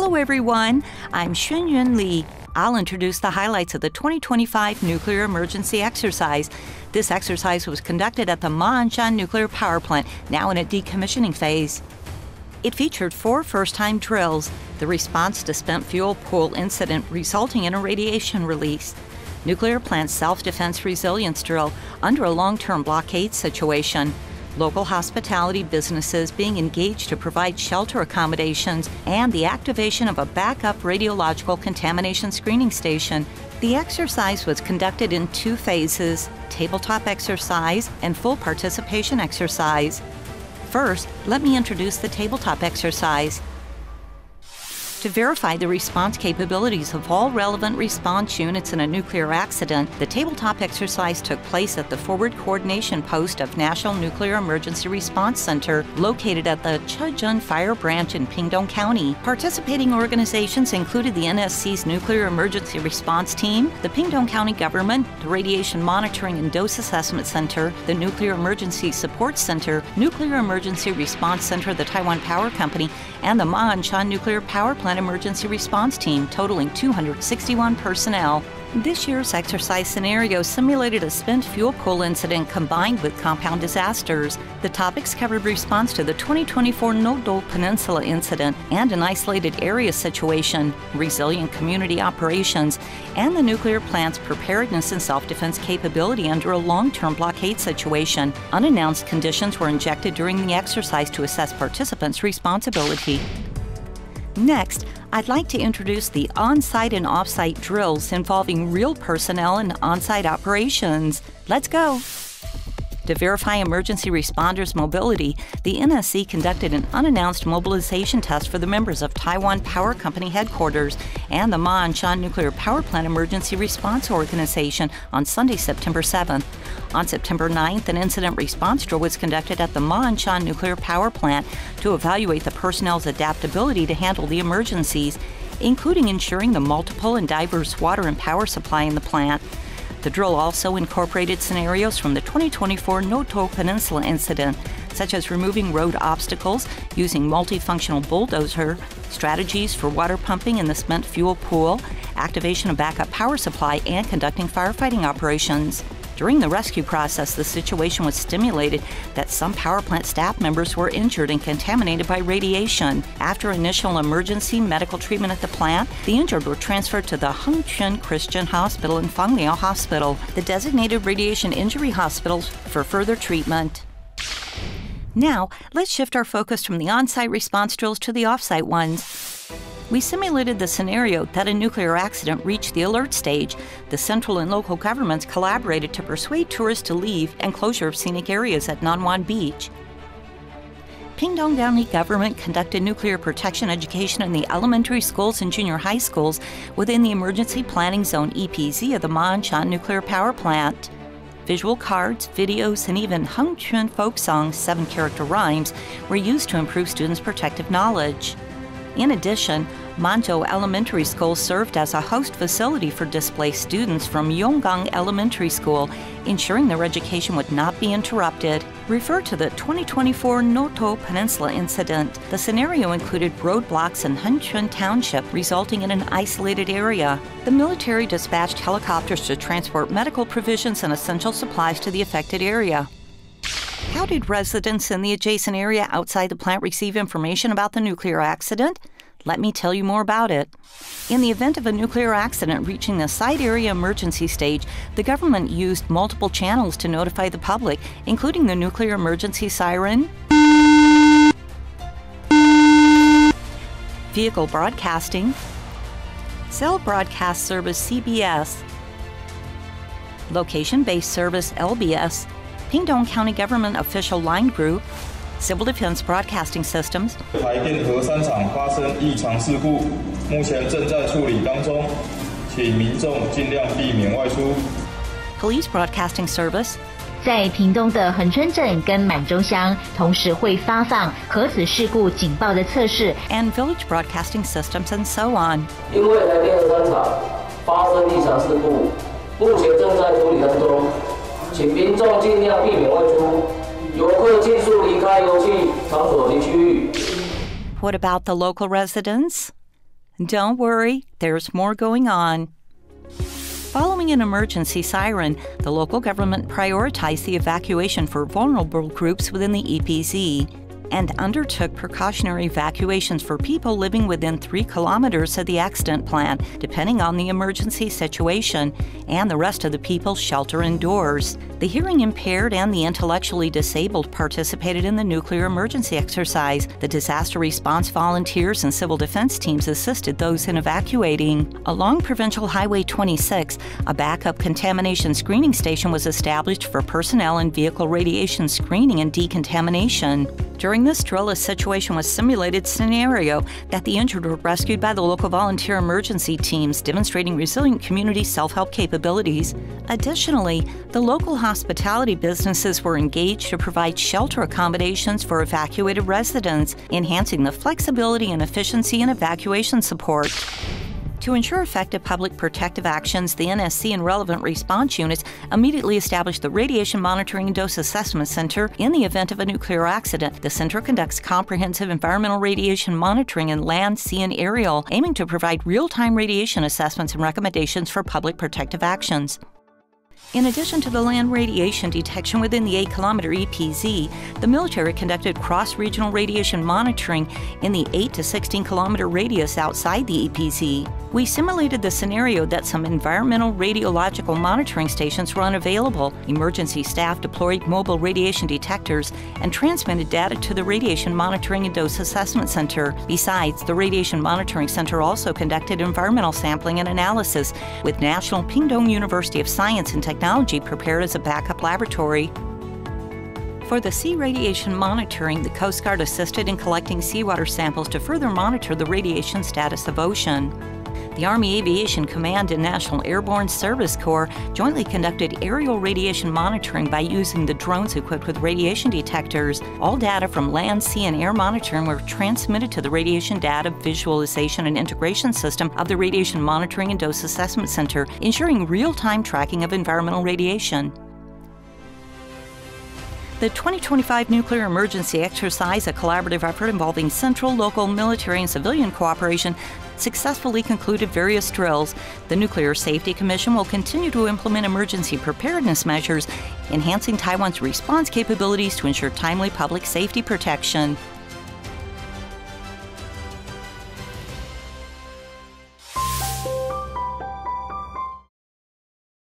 Hello everyone, I'm Xunyun Li. I'll introduce the highlights of the 2025 nuclear emergency exercise. This exercise was conducted at the Ma'anshan nuclear power plant, now in a decommissioning phase. It featured 4 first-time drills, the response to spent fuel pool incident resulting in a radiation release, nuclear plant self-defense resilience drill under a long-term blockade situation, local hospitality businesses being engaged to provide shelter accommodations, and the activation of a backup radiological contamination screening station. The exercise was conducted in 2 phases, tabletop exercise and full participation exercise. First, let me introduce the tabletop exercise. To verify the response capabilities of all relevant response units in a nuclear accident, the tabletop exercise took place at the Forward Coordination Post of National Nuclear Emergency Response Center, located at the Chejun Fire Branch in Pingdong County. Participating organizations included the NSC's Nuclear Emergency Response Team, the Pingdong County Government, the Radiation Monitoring and Dose Assessment Center, the Nuclear Emergency Support Center, Nuclear Emergency Response Center, the Taiwan Power Company, and the Ma'anshan Nuclear Power Plant Emergency Response Team, totaling 261 personnel. This year's exercise scenario simulated a spent fuel pool incident combined with compound disasters. The topics covered response to the 2024 Noto Peninsula incident and an isolated area situation, resilient community operations, and the nuclear plant's preparedness and self-defense capability under a long-term blockade situation. Unannounced conditions were injected during the exercise to assess participants' responsibility. Next, I'd like to introduce the on-site and off-site drills involving real personnel and on-site operations. Let's go! To verify emergency responders' mobility, the NSC conducted an unannounced mobilization test for the members of Taiwan Power Company headquarters and the Ma'anshan Nuclear Power Plant Emergency Response Organization on Sunday, September 7th. On September 9th, an incident response drill was conducted at the Ma'anshan Nuclear Power Plant to evaluate the personnel's adaptability to handle the emergencies, including ensuring the multiple and diverse water and power supply in the plant. The drill also incorporated scenarios from the 2024 Noto Peninsula incident, such as removing road obstacles, using multifunctional bulldozer, strategies for water pumping in the spent fuel pool, activation of backup power supply, and conducting firefighting operations. During the rescue process, the situation was stimulated that some power plant staff members were injured and contaminated by radiation. After initial emergency medical treatment at the plant, the injured were transferred to the Hengquan Christian Hospital and Fangliao Hospital, the designated radiation injury hospitals, for further treatment. Now, let's shift our focus from the on-site response drills to the off-site ones. We simulated the scenario that a nuclear accident reached the alert stage. The central and local governments collaborated to persuade tourists to leave and closure of scenic areas at Nanwan Beach. Pingdong County government conducted nuclear protection education in the elementary schools and junior high schools within the Emergency Planning Zone EPZ of the Ma'anshan Nuclear Power Plant. Visual cards, videos, and even Hengquan folk songs, 7-character rhymes, were used to improve students' protective knowledge. In addition, Manzhou Elementary School served as a host facility for displaced students from Yonggang Elementary School, ensuring their education would not be interrupted. Refer to the 2024 Noto Peninsula incident. The scenario included roadblocks in Hengquan Township, resulting in an isolated area. The military dispatched helicopters to transport medical provisions and essential supplies to the affected area. How did residents in the adjacent area outside the plant receive information about the nuclear accident? Let me tell you more about it. In the event of a nuclear accident reaching the site area emergency stage, the government used multiple channels to notify the public, including the nuclear emergency siren, vehicle broadcasting, cell broadcast service CBS, location-based service LBS, Pingdong County Government Official Line Group, Civil Defense Broadcasting Systems, 台电核3厂发生异常事故，目前正在处理当中，请民众尽量避免外出。 Police Broadcasting Service, 在屏东的恒春镇跟满洲乡，同时会发放核子事故警报的测试 and Village Broadcasting Systems, and so on. 因为台电核3厂发生异常事故，目前正在处理当中，请民众尽量避免外出。 游客尽速离开游憩场所及区域。 What about the local residents? Don't worry, there's more going on. Following an emergency siren, the local government prioritized the evacuation for vulnerable groups within the EPZ and undertook precautionary evacuations for people living within 3 kilometers of the accident plant, depending on the emergency situation, and the rest of the people shelter indoors. The hearing impaired and the intellectually disabled participated in the nuclear emergency exercise. The disaster response volunteers and civil defense teams assisted those in evacuating. Along Provincial Highway 26, a backup contamination screening station was established for personnel and vehicle radiation screening and decontamination. During this drill, a situation was simulated scenario that the injured were rescued by the local volunteer emergency teams, demonstrating resilient community self-help capabilities. Additionally, the local hospitality businesses were engaged to provide shelter accommodations for evacuated residents, enhancing the flexibility and efficiency in evacuation support. To ensure effective public protective actions, the NSC and relevant response units immediately established the Radiation Monitoring and Dose Assessment Center in the event of a nuclear accident. The center conducts comprehensive environmental radiation monitoring in land, sea, and aerial, aiming to provide real-time radiation assessments and recommendations for public protective actions. In addition to the land radiation detection within the 8-kilometer EPZ, the military conducted cross-regional radiation monitoring in the 8 to 16-kilometer radius outside the EPZ. We simulated the scenario that some environmental radiological monitoring stations were unavailable. Emergency staff deployed mobile radiation detectors and transmitted data to the Radiation Monitoring and Dose Assessment Center. Besides, the Radiation Monitoring Center also conducted environmental sampling and analysis, with National Pingdong University of Science and Technology prepared as a backup laboratory. For the sea radiation monitoring, the Coast Guard assisted in collecting seawater samples to further monitor the radiation status of ocean. The Army Aviation Command and National Airborne Service Corps jointly conducted aerial radiation monitoring by using the drones equipped with radiation detectors. All data from land, sea, and air monitoring were transmitted to the Radiation Data Visualization and Integration System of the Radiation Monitoring and Dose Assessment Center, ensuring real-time tracking of environmental radiation. The 2025 Nuclear Emergency Exercise, a collaborative effort involving central, local, military, and civilian cooperation, successfully concluded various drills. The Nuclear Safety Commission will continue to implement emergency preparedness measures, enhancing Taiwan's response capabilities to ensure timely public safety protection.